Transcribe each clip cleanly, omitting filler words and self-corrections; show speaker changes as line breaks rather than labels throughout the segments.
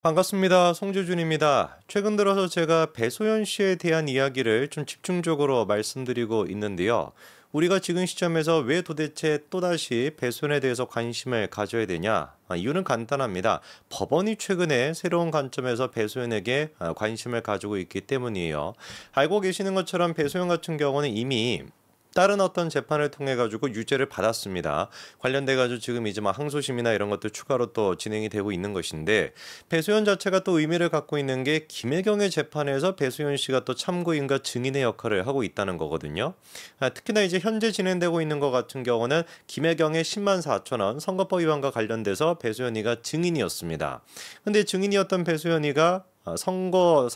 반갑습니다. 송주준입니다. 최근 들어서 제가 배소연 씨에 대한 이야기를 좀 집중적으로 말씀드리고 있는데요. 우리가 지금 시점에서 왜 도대체 또다시 배소연에 대해서 관심을 가져야 되냐? 이유는 간단합니다. 법원이 최근에 새로운 관점에서 배소연에게 관심을 가지고 있기 때문이에요. 알고 계시는 것처럼 배소연 같은 경우는 이미 다른 어떤 재판을 통해 가지고 유죄를 받았습니다. 관련돼 가지고 지금 이제 막 항소심이나 이런 것도 추가로 또 진행이 되고 있는 것인데, 배수연 자체가 또 의미를 갖고 있는 게 김혜경의 재판에서 배수연 씨가 또 참고인과 증인의 역할을 하고 있다는 거거든요. 특히나 이제 현재 진행되고 있는 것 같은 경우는 김혜경의 10만 4천 원 선거법 위반과 관련돼서 배수연이가 증인이었습니다. 근데 증인이었던 배수연이가 선거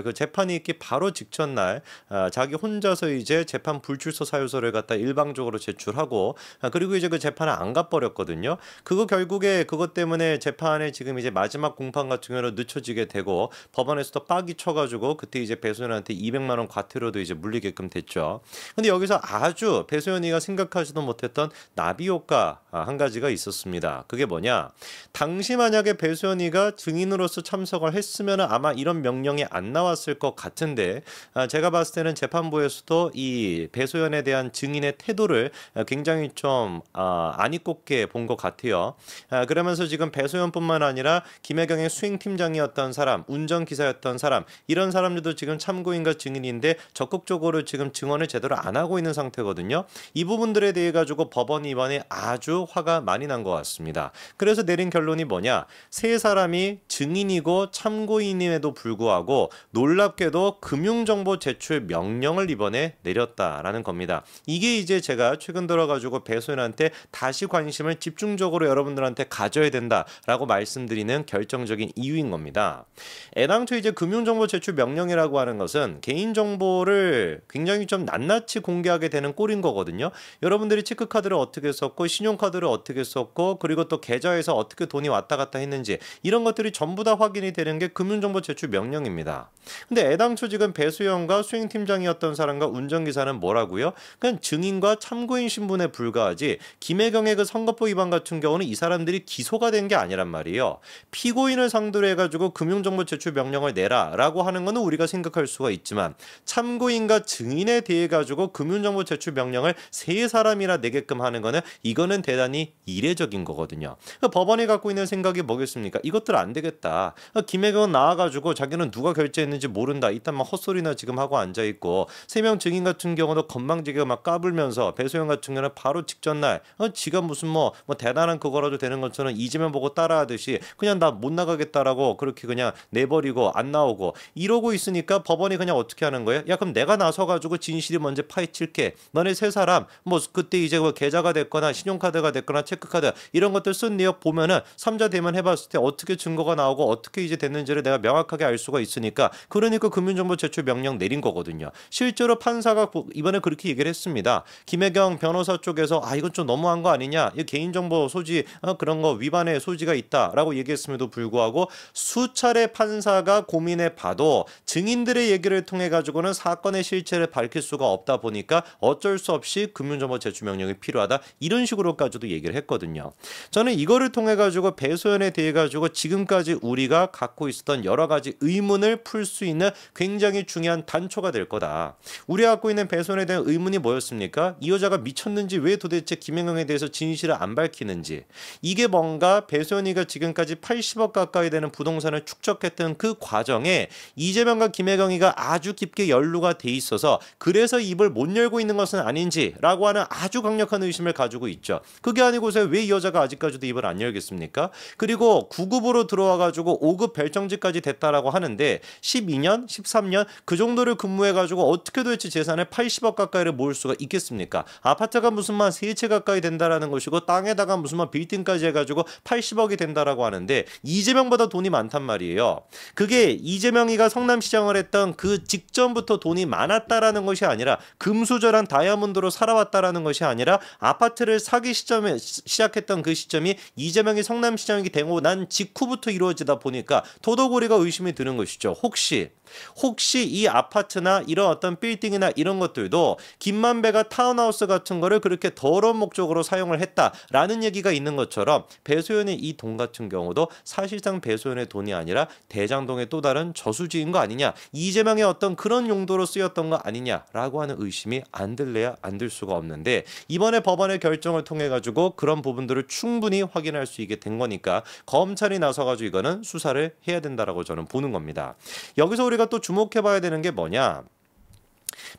그 재판이 있기 바로 직전 날 자기 혼자서 이제 재판 불출석 사유서를 갖다 일방적으로 제출하고, 그리고 이제 그 재판을 안 가버렸거든요. 그거 결국에 그것 때문에 재판에 지금 이제 마지막 공판 같은 경우는 늦춰지게 되고, 법원에서도 빡이 쳐가지고 그때 이제 배소연한테 200만 원 과태료도 이제 물리게끔 됐죠. 근데 여기서 아주 배소연이가 생각하지도 못했던 나비 효과 한 가지가 있었습니다. 그게 뭐냐? 당시 만약에 배소연이가 증인으로서 참석을 했으면 아마 이런 명령이 안 나왔을 것 같은데, 제가 봤을 때는 재판부에서도 이 배소연에 대한 증인의 태도를 굉장히 좀 안 이롭게 본 것 같아요. 그러면서 지금 배소연뿐만 아니라 김혜경의 수행팀장이었던 사람, 운전기사였던 사람, 이런 사람들도 지금 참고인과 증인인데 적극적으로 지금 증언을 제대로 안 하고 있는 상태거든요. 이 부분들에 대해 가지고 법원이 이번에 아주 화가 많이 난 것 같습니다. 그래서 내린 결론이 뭐냐? 세 사람이 증인이고 참고인임에도 불구하고 놀랍게도 금융정보 제출 명령을 이번에 내렸다라는 겁니다. 이게 이제 제가 최근 들어가지고 배소연한테 다시 관심을 집중적으로 여러분들한테 가져야 된다라고 말씀드리는 결정적인 이유인 겁니다. 애당초 이제 금융정보 제출 명령이라고 하는 것은 개인정보를 굉장히 좀 낱낱이 공개하게 되는 꼴인 거거든요. 여러분들이 체크카드를 어떻게 썼고 신용카드를 어떻게 썼고, 그리고 또 계좌에서 어떻게 돈이 왔다 갔다 했는지, 이런 것들이 전부 다 확인이 되는 게 금융정보 제출 명령입니다. 근데 애당초 지금 배수영과 수행팀장이었던 사람과 운전기사는 뭐라고요? 그냥 증인과 참고인 신분에 불과하지, 김혜경의 그 선거법 위반 같은 경우는 이 사람들이 기소가 된 게 아니란 말이에요. 피고인을 상대로 해가지고 금융정보 제출 명령을 내라라고 하는 거는 우리가 생각할 수가 있지만, 참고인과 증인에 대해 가지고 금융정보 제출 명령을 세 사람이나 내게끔 하는 거는, 이거는 대단히 이례적인 거거든요. 법원이 갖고 있는 생각이 뭐겠습니까? 이것들 안 되겠다. 김혜경은 나와가지고 자기는 누가 결제했는지 모른다, 이딴 막 헛소리나 지금 하고 앉아있고, 세 명 증인 같은 경우도 건방지게 막 까불면서, 배소영 같은 경우는 바로 직전 날 지가 무슨 뭐 대단한 그거라도 되는 것처럼 이재명 보고 따라하듯이 그냥 나 못 나가겠다라고 그렇게 그냥 내버리고 안 나오고 이러고 있으니까, 법원이 그냥 어떻게 하는 거예요? 야, 그럼 내가 나서가지고 진실이 뭔지 파헤칠게. 너네 세 사람 뭐 그때 이제 뭐 계좌가 됐거나 신용카드가 됐거나 체크카드 이런 것들 쓴 내역 보면은 삼자 대면 해봤을 때 어떻게 증거가 나오고 어떻게 이제 됐는지를 내가 명확하게 알 수가 있으니까, 그러니까 금융정보 제출 명령 내린 거거든요. 실제로 판사가 이번에 그렇게 얘기를 했습니다. 김혜경 변호사 쪽에서 이건 좀 너무한 거 아니냐, 이 개인정보 소지 그런 거 위반의 소지가 있다라고 얘기했음에도 불구하고, 수차례 판사가 고민해 봐도 증인들의 얘기를 통해 가지고는 사건의 실체를 밝힐 수가 없다 보니까 어쩔 수 없이 금융정보 제출 명령이 필요하다, 이런 식으로까지도 얘기를 했거든요. 저는 이거를 통해 가지고 배소연에 대해 가지고 지금까지 우리가 갖고 있었던 여러 가지 의문을 풀 수 있는 굉장히 중요한 단초가 될 거다. 우리가 갖고 있는 배소연에 대한 의문이 뭐였습니까? 이 여자가 미쳤는지, 왜 도대체 김혜경에 대해서 진실을 안 밝히는지. 이게 뭔가 배소연이가 지금까지 80억 가까이 되는 부동산을 축적했던 그 과정에 이재명과 김혜경이가 아주 깊게 연루가 돼 있어서, 그래서 입을 못 열고 있는 것은 아닌지라고 하는 아주 강력한 의심을 가지고 있죠. 그게 아니고서 왜 이 여자가 아직까지도 입을 안 열겠습니까? 그리고 9급으로 들어와가지고 5급 별정직까지 됐다라고 하는데, 12년, 13년 그 정도를 근무해가지고 어떻게 도대체 재산을 80억 가까이를 모을 수가 있겠습니까? 아파트가 무슨 만 3채 가까이 된다라는 것이고, 땅에다가 무슨 만 빌딩까지 해가지고 80억이 된다라고 하는데, 이재명보다 돈이 많단 말이에요. 그게 이재명이가 성남시장을 했던 그 직전부터 돈이 많았다라는 것이 아니라, 금수저랑 다이아몬드로 살아왔다라는 것이 아니라, 아파트를 사기 시점에 시작했던 그 시점이 이재명이 성남시장이 되고 난 직후부터 이루어지다 보니까, 도덕우리가 의심이 드는 것이죠. 혹시 이 아파트나 이런 어떤 빌딩이나 이런 것들도 김만배가 타운하우스 같은 거를 그렇게 더러운 목적으로 사용을 했다라는 얘기가 있는 것처럼 배소연의 이 돈 같은 경우도 사실상 배소연의 돈이 아니라 대장동의 또 다른 저수지인 거 아니냐, 이재명의 어떤 그런 용도로 쓰였던 거 아니냐라고 하는 의심이 안 들래야 안 들 수가 없는데, 이번에 법원의 결정을 통해 가지고 그런 부분들을 충분히 확인할 수 있게 된 거니까 검찰이 나서 가지고 이거는 수사를 해야 된다라고 저는 보는 겁니다. 여기서 우리가 또 주목해봐야 되는 게 뭐냐?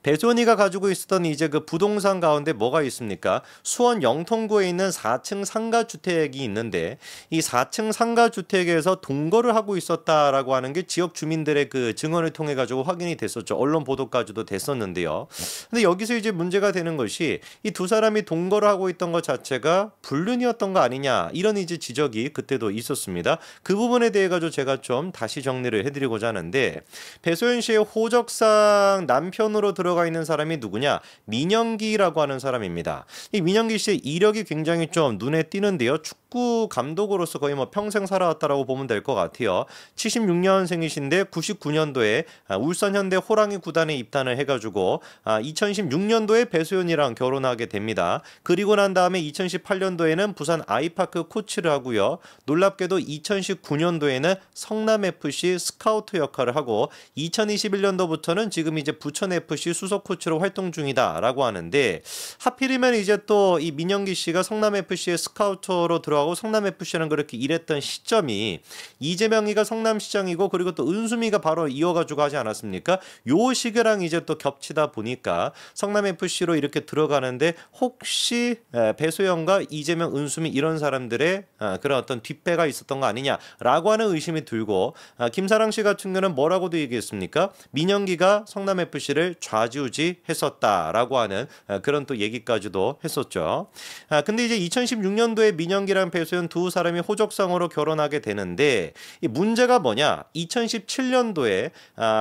배소연이가 가지고 있었던 이제 그 부동산 가운데 뭐가 있습니까? 수원 영통구에 있는 4층 상가주택이 있는데, 이 4층 상가주택에서 동거를 하고 있었다라고 하는 게 지역 주민들의 그 증언을 통해 가지고 확인이 됐었죠. 언론 보도까지도 됐었는데요. 근데 여기서 이제 문제가 되는 것이 이 두 사람이 동거를 하고 있던 것 자체가 불륜이었던 거 아니냐, 이런 이제 지적이 그때도 있었습니다. 그 부분에 대해 가지고 제가 좀 다시 정리를 해드리고자 하는데, 배소연 씨의 호적상 남편으로 들어가 있는 사람이 누구냐? 민영기라고 하는 사람입니다. 이 민영기 씨의 이력이 굉장히 좀 눈에 띄는데요. 축구 감독으로서 거의 뭐 평생 살아왔다라고 보면 될 것 같아요. 76년생이신데 99년도에 울산 현대 호랑이 구단에 입단을 해가지고 2016년도에 배소연이랑 결혼하게 됩니다. 그리고 난 다음에 2018년도에는 부산 아이파크 코치를 하고요. 놀랍게도 2019년도에는 성남FC 스카우트 역할을 하고 2021년도부터는 지금 이제 부천FC 수석 코치로 활동 중이다라고 하는데, 하필이면 이제 또 이 민영기 씨가 성남FC의 스카우터로 들어가고 성남FC랑 그렇게 일했던 시점이 이재명이가 성남시장이고 그리고 또 은수미가 바로 이어가지고 하지 않았습니까? 요 시기랑 이제 또 겹치다 보니까 성남FC로 이렇게 들어가는데 혹시 배소연과 이재명, 은수미 이런 사람들의 그런 어떤 뒷배가 있었던 거 아니냐라고 하는 의심이 들고, 김사랑 씨 같은 경우는 뭐라고도 얘기했습니까? 민영기가 성남FC를 좌지우지했었다라고 하는 그런 또 얘기까지도 했었죠. 근데 이제 2016년도에 민영기랑 배소연 두 사람이 호적상으로 결혼하게 되는데, 이 문제가 뭐냐? 2017년도에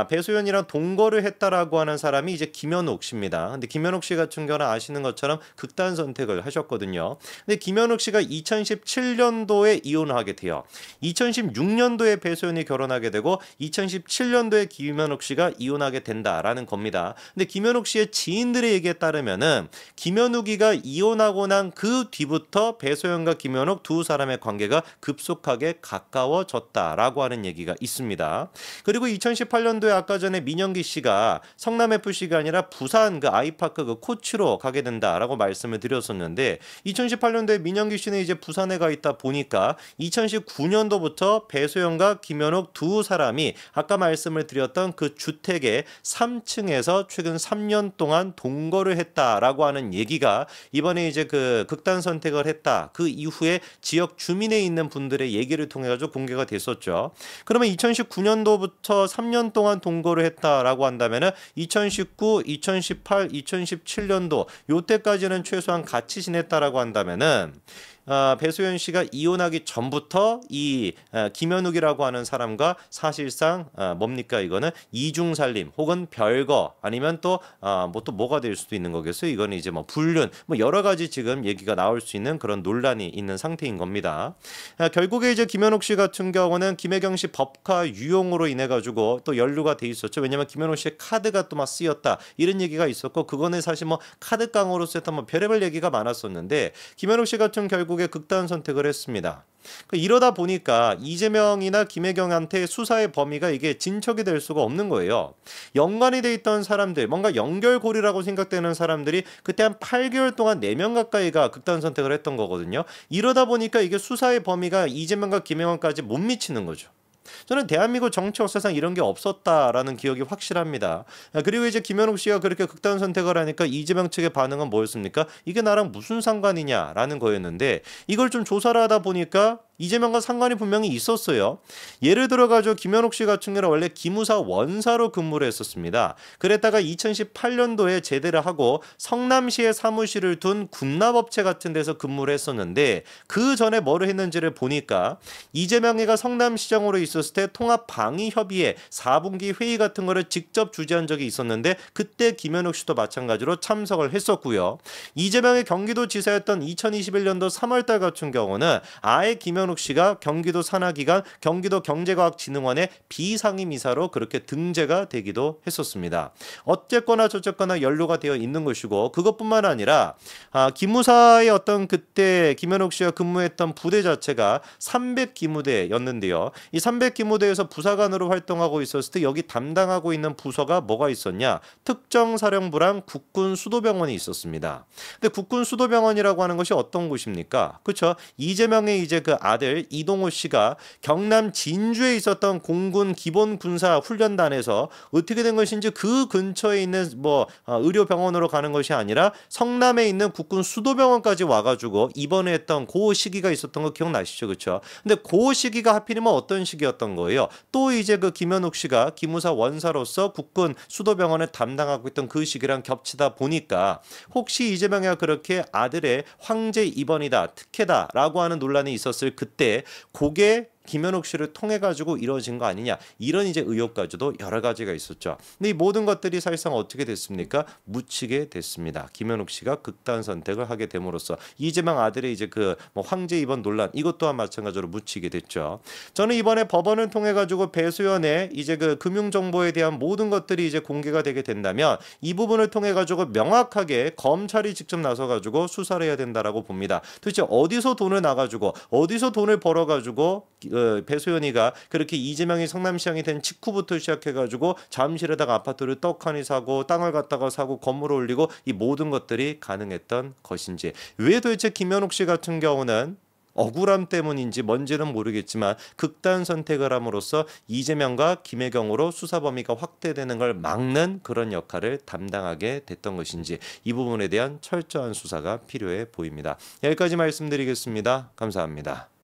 배소연이랑 동거를 했다라고 하는 사람이 이제 김현욱 씨입니다. 근데 김현욱 씨 같은 경우는 아시는 것처럼 극단 선택을 하셨거든요. 근데 김현욱 씨가 2017년도에 이혼을 하게 돼요. 2016년도에 배소연이 결혼하게 되고 2017년도에 김현욱 씨가 이혼하게 된다라는 겁니다. 근데 김현욱 씨의 지인들의 얘기에 따르면은 김현욱이가 이혼하고 난 그 뒤부터 배소연과 김현욱 두 사람의 관계가 급속하게 가까워졌다라고 하는 얘기가 있습니다. 그리고 2018년도에 아까 전에 민영기 씨가 성남FC가 아니라 부산 그 아이파크 그 코치로 가게 된다라고 말씀을 드렸었는데, 2018년도에 민영기 씨는 이제 부산에 가 있다 보니까 2019년도부터 배소연과 김현욱 두 사람이 아까 말씀을 드렸던 그 주택의 3층에서 최근 3년 동안 동거를 했다라고 하는 얘기가 이번에 이제 그 극단 선택을 했다, 그 이후에 지역 주민에 있는 분들의 얘기를 통해 가지고 공개가 됐었죠. 그러면 2019년도부터 3년 동안 동거를 했다라고 한다면은 2019, 2018, 2017년도 요때까지는 최소한 같이 지냈다라고 한다면은 배소연 씨가 이혼하기 전부터 이 김현욱이라고 하는 사람과 사실상 뭡니까, 이거는 이중살림 혹은 별거 아니면 또 뭐가 될 수도 있는 거겠어요. 이거는 이제 뭐 불륜 뭐 여러 가지 지금 얘기가 나올 수 있는 그런 논란이 있는 상태인 겁니다. 결국에 이제 김현욱 씨 같은 경우는 김혜경 씨 법카 유용으로 인해 가지고 또 연루가 돼 있었죠. 왜냐면 김현욱 씨의 카드가 또 막 쓰였다 이런 얘기가 있었고, 그거는 사실 뭐 카드 깡으로서 했던 뭐 별의별 얘기가 많았었는데, 김현욱 씨 같은 결국에 극단 선택을 했습니다. 이러다 보니까 이재명이나 김혜경한테 수사의 범위가 이게 진척이 될 수가 없는 거예요. 연관이 돼 있던 사람들, 뭔가 연결고리라고 생각되는 사람들이 그때 한 8개월 동안 4명 가까이가 극단 선택을 했던 거거든요. 이러다 보니까 이게 수사의 범위가 이재명과 김혜경까지 못 미치는 거죠. 저는 대한민국 정치 역사상 이런 게 없었다라는 기억이 확실합니다. 그리고 이제 김현욱 씨가 그렇게 극단 선택을 하니까 이재명 측의 반응은 뭐였습니까? 이게 나랑 무슨 상관이냐라는 거였는데, 이걸 좀 조사를 하다 보니까 이재명과 상관이 분명히 있었어요. 예를 들어가지고 김현욱 씨 같은 경우는 원래 기무사 원사로 근무를 했었습니다. 그랬다가 2018년도에 제대를 하고 성남시에 사무실을 둔 군납업체 같은 데서 근무를 했었는데, 그 전에 뭐를 했는지를 보니까 이재명이가 성남시장으로 있었을 때 통합방위협의회 4분기 회의 같은 거를 직접 주재한 적이 있었는데, 그때 김현욱 씨도 마찬가지로 참석을 했었고요. 이재명의 경기도지사였던 2021년도 3월달 같은 경우는 아예 김현욱 김현욱 씨가 경기도 산하기관 경기도경제과학진흥원의 비상임이사로 그렇게 등재가 되기도 했었습니다. 어쨌거나 저쨌거나 연루가 되어 있는 것이고 그것뿐만 아니라 기무사의 어떤 그때 김현욱 씨가 근무했던 부대 자체가 300기무대였는데요. 이 300기무대에서 부사관으로 활동하고 있었을 때 여기 담당하고 있는 부서가 뭐가 있었냐? 특정사령부랑 국군수도병원이 있었습니다. 근데 국군수도병원이라고 하는 것이 어떤 곳입니까? 그렇죠. 이재명의 이제 그 아들 이동호 씨가 경남 진주에 있었던 공군 기본군사 훈련단에서 어떻게 된 것인지 그 근처에 있는 의료병원으로 가는 것이 아니라 성남에 있는 국군수도병원까지 와가지고 입원했던 그 시기가 있었던 거 기억나시죠? 그렇죠. 근데 그 시기가 하필이면 어떤 시기였던 거예요? 또 이제 그 김현욱 씨가 기무사 원사로서 국군 수도병원을 담당하고 있던 그 시기랑 겹치다 보니까 혹시 이재명이가 그렇게 아들의 황제 입원이다, 특혜다라고 하는 논란이 있었을 그때 그게 김현욱 씨를 통해 가지고 이루어진 거 아니냐 이런 이제 의혹까지도 여러 가지가 있었죠. 근데 이 모든 것들이 사실상 어떻게 됐습니까? 묻히게 됐습니다. 김현욱 씨가 극단 선택을 하게 됨으로써 이재명 아들의 이제 그 황제 입원 논란 이것 또한 마찬가지로 묻히게 됐죠. 저는 이번에 법원을 통해 가지고 배수연의 이제 그 금융 정보에 대한 모든 것들이 이제 공개가 되게 된다면 이 부분을 통해 가지고 명확하게 검찰이 직접 나서 가지고 수사를 해야 된다라고 봅니다. 도대체 어디서 돈을 나가지고 어디서 돈을 벌어 가지고 배소연이가 그렇게 이재명이 성남시장이 된 직후부터 시작해가지고 잠실에다가 아파트를 떡하니 사고 땅을 갖다가 사고 건물을 올리고 이 모든 것들이 가능했던 것인지 왜 도대체 김현욱 씨 같은 경우는 억울함 때문인지 뭔지는 모르겠지만 극단 선택을 함으로써 이재명과 김혜경으로 수사 범위가 확대되는 걸 막는 그런 역할을 담당하게 됐던 것인지 이 부분에 대한 철저한 수사가 필요해 보입니다. 여기까지 말씀드리겠습니다. 감사합니다.